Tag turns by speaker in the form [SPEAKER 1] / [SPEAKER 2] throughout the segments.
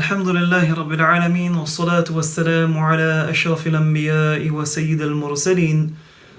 [SPEAKER 1] الحمد لله رب العالمين والصلاة والسلام على أشرف الأنبياء وسيد المرسلين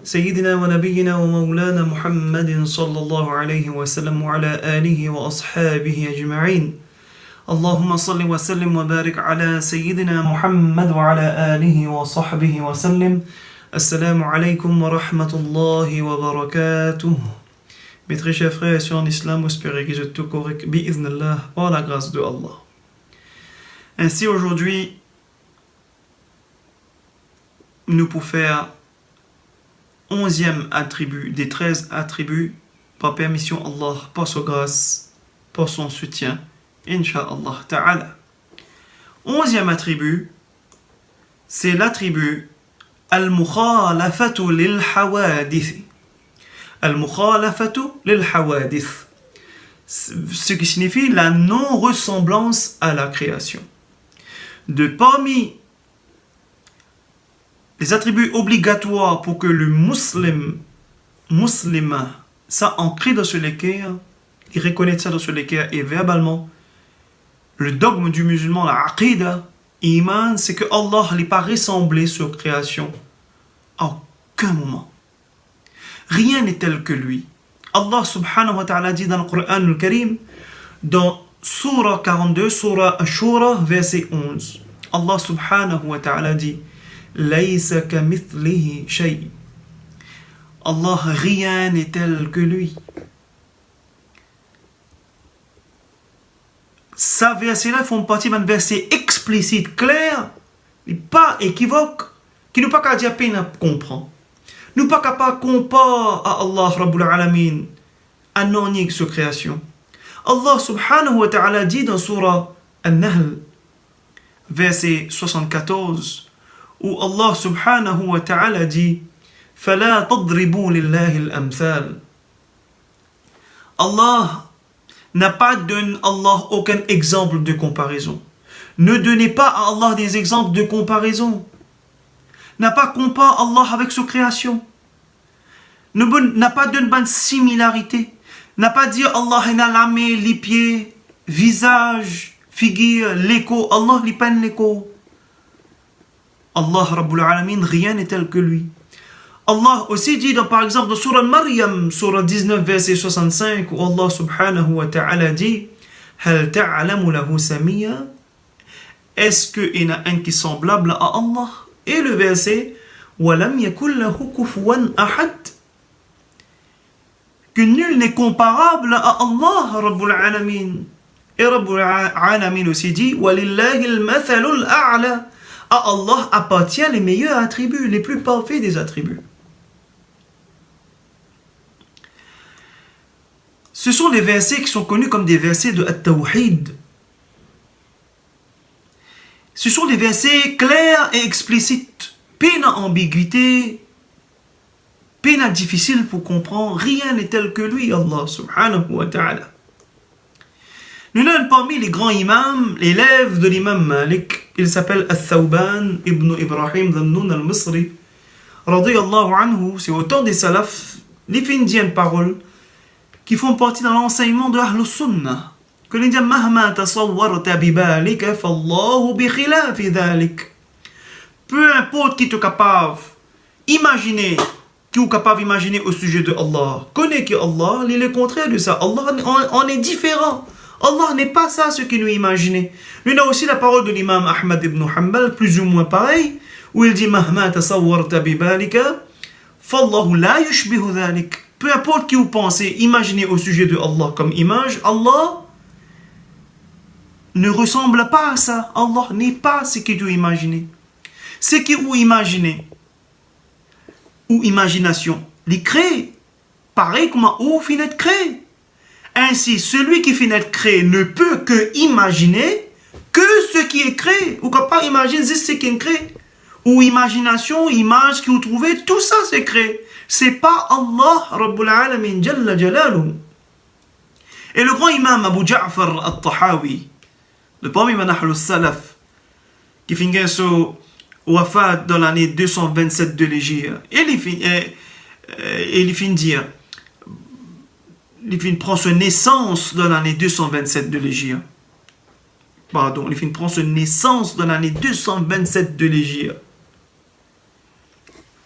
[SPEAKER 1] سيدنا ونبينا ومولانا محمد صلى الله عليه وسلم وعلى آله وأصحابه أجمعين. اللهم صل وسلم وبارك على سيدنا محمد وعلى آله وصحبه وسلم. Assalamu alaikum wa rahmatullahi wa barakatuh. Mes très chers frères et sœurs en islam, espérez que vous êtes tout correct, bi'idhnillah, par la grâce de Allah. Ainsi aujourd'hui, nous pouvons faire 11e attribut des 13 attributs par permission Allah, par sa grâce, par son soutien, Inch'Allah ta'ala. 11e attribut, c'est l'attribut Al-Mukhalafatu lil-Hawadith. Al-Mukhalafatu lil-Hawadith. Ce qui signifie la non-ressemblance à la création. De parmi les attributs obligatoires pour que le musulman, ça ancré dans ce cœur, il reconnaît ça dans ce cœur et verbalement, le dogme du musulman, la aqida, iman, c'est que Allah n'est pas ressemblé sur création à aucun moment. Rien n'est tel que lui. Allah subhanahu wa ta'ala dit dans le Coran al-Karim, dans Surah 42, Surah Ashura, verset 11. Allah subhanahu wa ta'ala dit, Laysa kamithlihi shay. Allah, rien n'est tel que lui. Ces versets-là font partie d'un verset explicite, clair, et pas équivoque, qui nous pas qu'à dire peine à comprendre. Nous pas capable de comparer à Allah Rabbul Alamin, à non-nique sur création. Allah subhanahu wa ta'ala dit dans Surah An-Nahl, verset 74, où Allah subhanahu wa ta'ala dit فَلَا تَضْرِبُوا لِلَّهِ الْأَمْثَالِ. Allah n'a pas donné à Allah aucun exemple de comparaison. Ne donnez pas à Allah des exemples de comparaison. N'a pas comparé Allah avec sa création. N'a pas donné bonne similarité. N'a pas dit Allah a la main, les pieds, visage, figure, l'écho. Allah n'est pas l'écho. Allah Rabbul Alamin, rien n'est tel que lui. Allah aussi dit, par exemple, dans Surah Maryam, Surah 19, verset 65, où Allah subhanahu wa ta'ala dit Hal ta'alamu lahu samiyya. Est-ce qu'il y en a un qui est semblable à Allah? Et le verset Walam yakul lahu kufuwan ahad. Que nul n'est comparable à Allah, Rabbul Alamin. Et Rabbul Alamin aussi dit Walillahi al-mathalul a'la. À Allah appartient les meilleurs attributs, les plus parfaits des attributs. Ce sont des versets qui sont connus comme des versets de At-Tawhid. Ce sont des versets clairs et explicites, peine à ambiguïté, peine à difficile pour comprendre. Rien n'est tel que lui, Allah subhanahu wa ta'ala. Nous sommes parmi les grands imams, l'élève de l'imam Malik. Il s'appelle Al-Thawban ibn Ibrahim Dhannoun al-Misri. Radiyallahu anhu, c'est autant des salafs, les findiennes paroles, qui font partie dans l'enseignement de Ahlus Sunnah. Que l'on dit Mahma tasawwarta bibalika fallahu bi khilafi dhalik. Peu importe qui est capable imaginer, qui est capable d'imaginer au sujet de Allah. Connais que Allah, il est le contraire de ça. Allah, on est différent. Allah n'est pas ça ce que nous imaginons. Nous avons aussi la parole de l'imam Ahmad ibn Hanbal, plus ou moins pareil, où il dit Mahma tasawwarta bibalika fallahu la yushbihu dhalik. Peu importe qui vous pensez, imaginez au sujet de Allah comme image, Allah ne ressemble pas à ça. Allah n'est pas ce que vous imaginez. Ce que vous imaginez, ou imagination, les crée, pareil comme vous finissez de créer. Ainsi, celui qui finit de créer ne peut que imaginer que ce qui est créé. Ou quand pas imaginer ce qui est créé. Ou imagination, image que vous trouvez, tout ça c'est créé. C'est pas Allah Rabbul Alamin Jalla Jalaluhu. Et le grand imam Abu Ja'far al-Tahawi, le premier manahal al-Salaf, qui finit son wafat dans l'année 227 de l'Hégire, il prend sa naissance dans l'année 227 de l'Hégire. Pardon, il prend sa naissance dans l'année 227 de l'Hégire.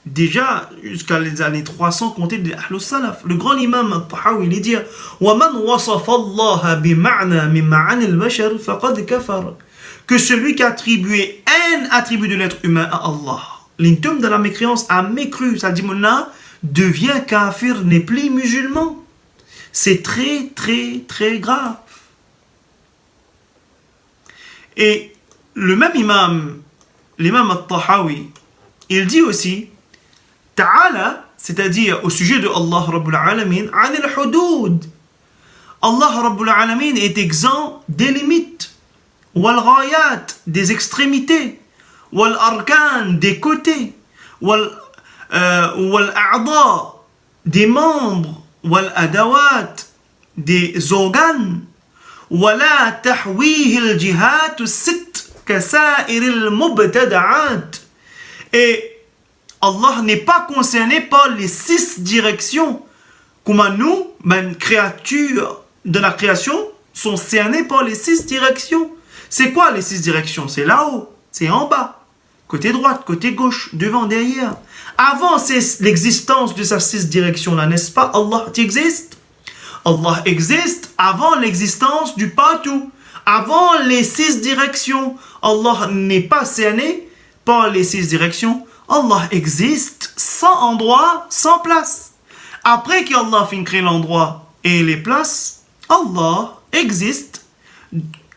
[SPEAKER 1] Déjà, jusqu'à les années 300, comptez de Ahlus Salaf. Le grand imam al-Tahawi, il dit وَمَنْ وَصَفَ اللَّهَ بِمَعْنَى مِنْ مَعَانِ الْبَشَرِ فَقَدْ كَفَرَ. Que celui qui a attribué un attribut de l'être humain à Allah, l'intum de la mécréance a mécru, ça dit Mouna, devient kafir, n'est plus musulman. C'est très, très, très grave. Et le même imam, l'imam al-Tahawi, il dit aussi Ta'ala, c'est-à-dire au sujet de Allah Rabbul Alamin, an al-hudud. Allah Rabbul Alamin est exempt des limites, wal ghayat, des extrémités, wal arkan, des côtés, wal a'da, des membres, wal adawat, des organes, wala tahwihi al-jihat as-sitt kasa'ir al-mubtada'at. Et Allah n'est pas concerné par les 6 directions. Comme nous, les créatures de la création sont cernées par les 6 directions. C'est quoi les 6 directions? C'est là-haut, c'est en bas, côté droite, côté gauche, devant, derrière. Avant l'existence de ces 6 directions-là, n'est-ce pas? Allah existe. Allah existe avant l'existence du partout. Avant les 6 directions, Allah n'est pas cerné par les 6 directions. Allah existe sans endroit, sans place. Après qu'Allah finit créer l'endroit et les places, Allah existe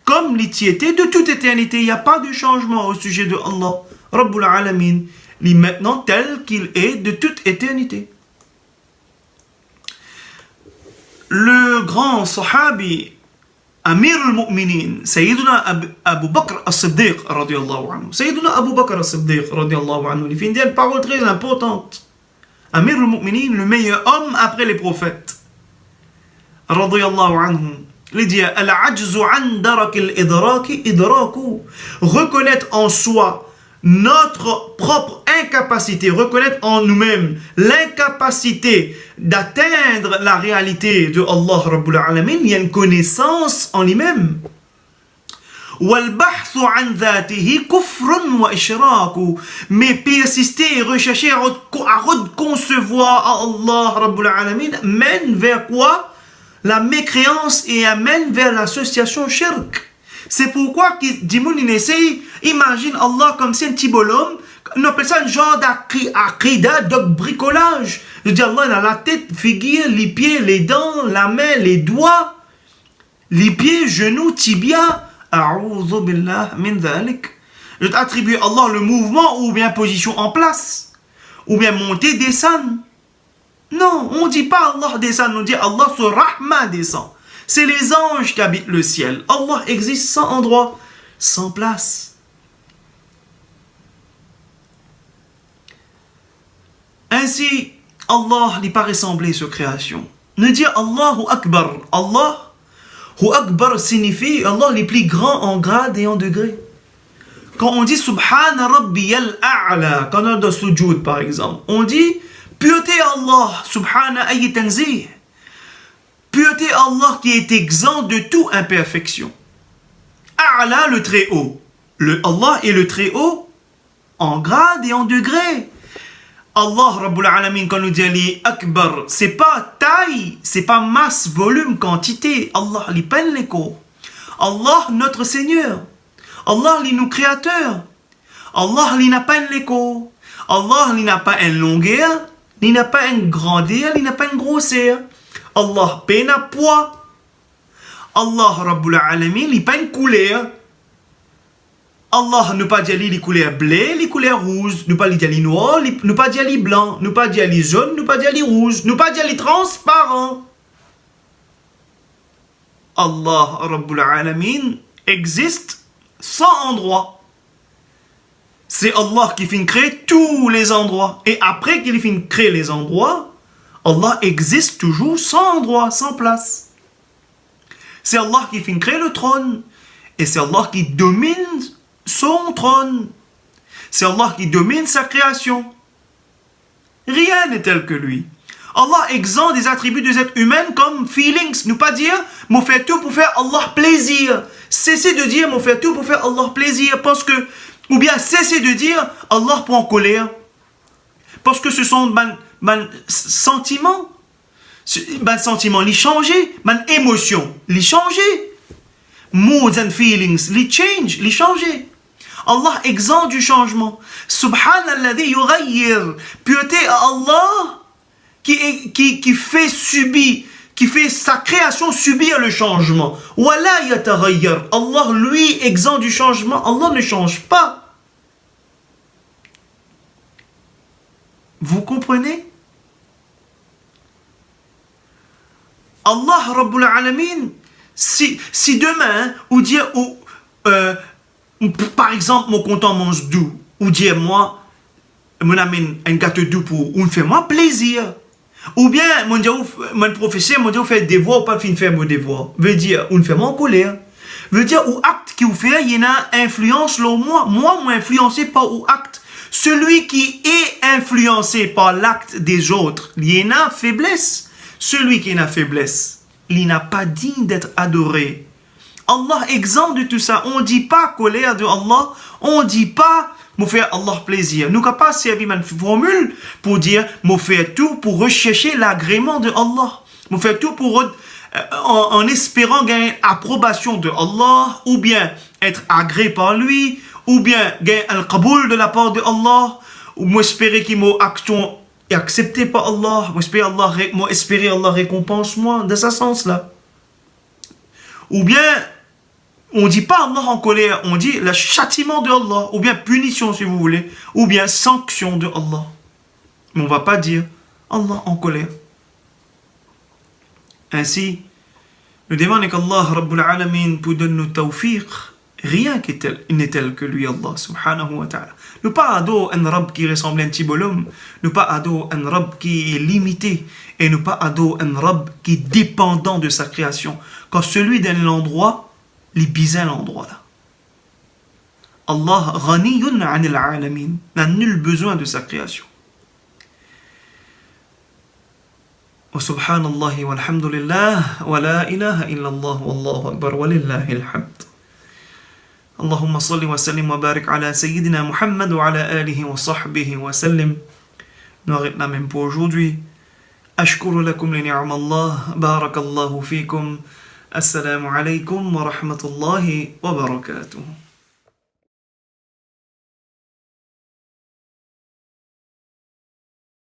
[SPEAKER 1] comme l'étiété de toute éternité. Il n'y a pas de changement au sujet de Allah. Rabbul Alamin, il est maintenant tel qu'il est de toute éternité. Le grand sahabi Amir al-Mu'minin, Sayyiduna Abu Bakr as-Siddiq, radiyallahu anhu. Sayyiduna Abu Bakr as-Siddiq, radiyallahu anhu, il fait une parole très importante. Amir al-Mu'minin, le meilleur homme après les prophètes, radiyallahu anhu. Il dit Al-ajzu an darak al-idraki idraku. Reconnaître en soi notre propre incapacité, reconnaître en nous-mêmes l'incapacité d'atteindre la réalité de Allah Rabbul Alamin, il y a une connaissance en lui-même. Mais persister et rechercher à reconcevoir Allah Rabbul Alamin mène vers quoi? La mécréance et amène vers l'association shirk. C'est pourquoi Dimoun essaye, imagine Allah comme si un petit bonhomme, on appelle ça un genre d'aqida, de bricolage. Je dis Allah, il a la tête, figure, les pieds, les dents, la main, les doigts, les pieds, genoux, tibia. A'udhu billah min dhalik. Je t'attribue à Allah le mouvement ou bien position en place, ou bien monter, descendre. Non, on ne dit pas Allah descend, on dit Allah sur Rahman descend. C'est les anges qui habitent le ciel. Allah existe sans endroit, sans place. Ainsi, Allah n'est pas ressemblé sur création. Ne dire Allahu Akbar. Allahu Akbar signifie Allah les plus grands en grade et en degré. Quand on dit Subhana Rabbiyal A'la, quand on a de sujoud par exemple, on dit pureté Allah, Subhana ayy tanzih. Pureté Allah qui est exempt de toute imperfection. A'la, le très haut. Allah est le très haut en grade et en degré. Allah Rabbul Alamin, quand nous dit Ali Akbar, c'est pas taille, c'est pas masse, volume, quantité. Allah, il peine l'écho. Allah, notre Seigneur. Allah, il nous créateur. Allah, il n'a pas l'écho. Allah, il n'a pas une longueur, il n'a pas une grandeur, il n'a pas une grosseur. Allah peine à poids. Allah Rabbul Alamin, il pas une couleur. Allah ne pas dire les couleurs bleues, les couleurs rouges, ne pas dire les noirs, ne pas dire les blancs, ne pas dire les jaunes, ne pas dire les rouges, ne pas dire les transparents. Allah Rabbul Alamin existe sans endroit. C'est Allah qui finit créer tous les endroits. Et après qu'il finit créer les endroits, Allah existe toujours sans endroit, sans place. C'est Allah qui finit créer le trône. Et c'est Allah qui domine son trône. C'est Allah qui domine sa création. Rien n'est tel que lui. Allah exempt des attributs des êtres humains comme feelings. Ne pas dire, m'en fait tout pour faire Allah plaisir. Cessez de dire, m'en fait tout pour faire Allah plaisir. Parce que, ou bien cessez de dire, Allah prend en colère. Parce que ce sont sentiments. Sentiments, les changer. Émotions, les changer. Moods and feelings, les change, les changer. Allah exempt du changement. Subhanalladhi yughayyir. Pureté à Allah qui fait subir, qui fait sa création subir le changement. Wala yataghayyar. Allah, lui, exempt du changement. Allah ne change pas. Vous comprenez? Allah Rabbul Alamin, si demain, ou dire, par exemple, mon content mange doux, ou dire moi, mon amène un gâteau doux pour, ou fait moi plaisir. Ou bien, mon professeur, mon fait devoir ou pas faire mon devoir. Veut dire, on fait moi en colère. Veut dire, ou acte qui vous fait, il y a influence sur moi. Moi, influencé par ou acte. Celui qui est influencé par l'acte des autres, il y a faiblesse. Celui qui a faiblesse, il n'a pas digne d'être adoré. Allah exempt de tout ça. On ne dit pas colère de Allah. On ne dit pas me faire Allah plaisir. Nous n'avons pas servi une formule pour dire me faire tout pour rechercher l'agrément de Allah. Me faire tout pour en espérant gagner l'approbation de Allah, ou bien être agréé par lui, ou bien gagner le qaboul de la part de Allah, ou m'espérer qu'il m'a action est accepté par Allah, m'espérer Allah récompense moi, dans ce sens-là. Ou bien, on ne dit pas Allah en colère, on dit le châtiment de Allah, ou bien punition si vous voulez, ou bien sanction de Allah. Mais on ne va pas dire Allah en colère. Ainsi, nous demandons qu'Allah Rabbul Alamin pour donner nous tawfiq. Rien n'est tel que lui, Allah subhanahu wa ta'ala. Nous pas ado un Rabb qui ressemble à un petit bonhomme, nous pas ado un Rabb qui est limité, et nous pas ado un Rabb qui est dépendant de sa création. Quand celui d'un endroit, il bizarre l'endroit là. Allah ghaniyun anil alamin, n'a nul besoin de sa création. Wa subhanallah walhamdulillah wa la ilaha illallah wallahu akbar wa lillahi alhamd. اللهم صل وسلم وبارك على سيدنا محمد وعلى آله وصحبه وسلم. Nous arrêtons là même pour aujourd'hui. أشكر لكم لنعم الله. بارك الله فيكم. السلام عليكم ورحمة الله وبركاته.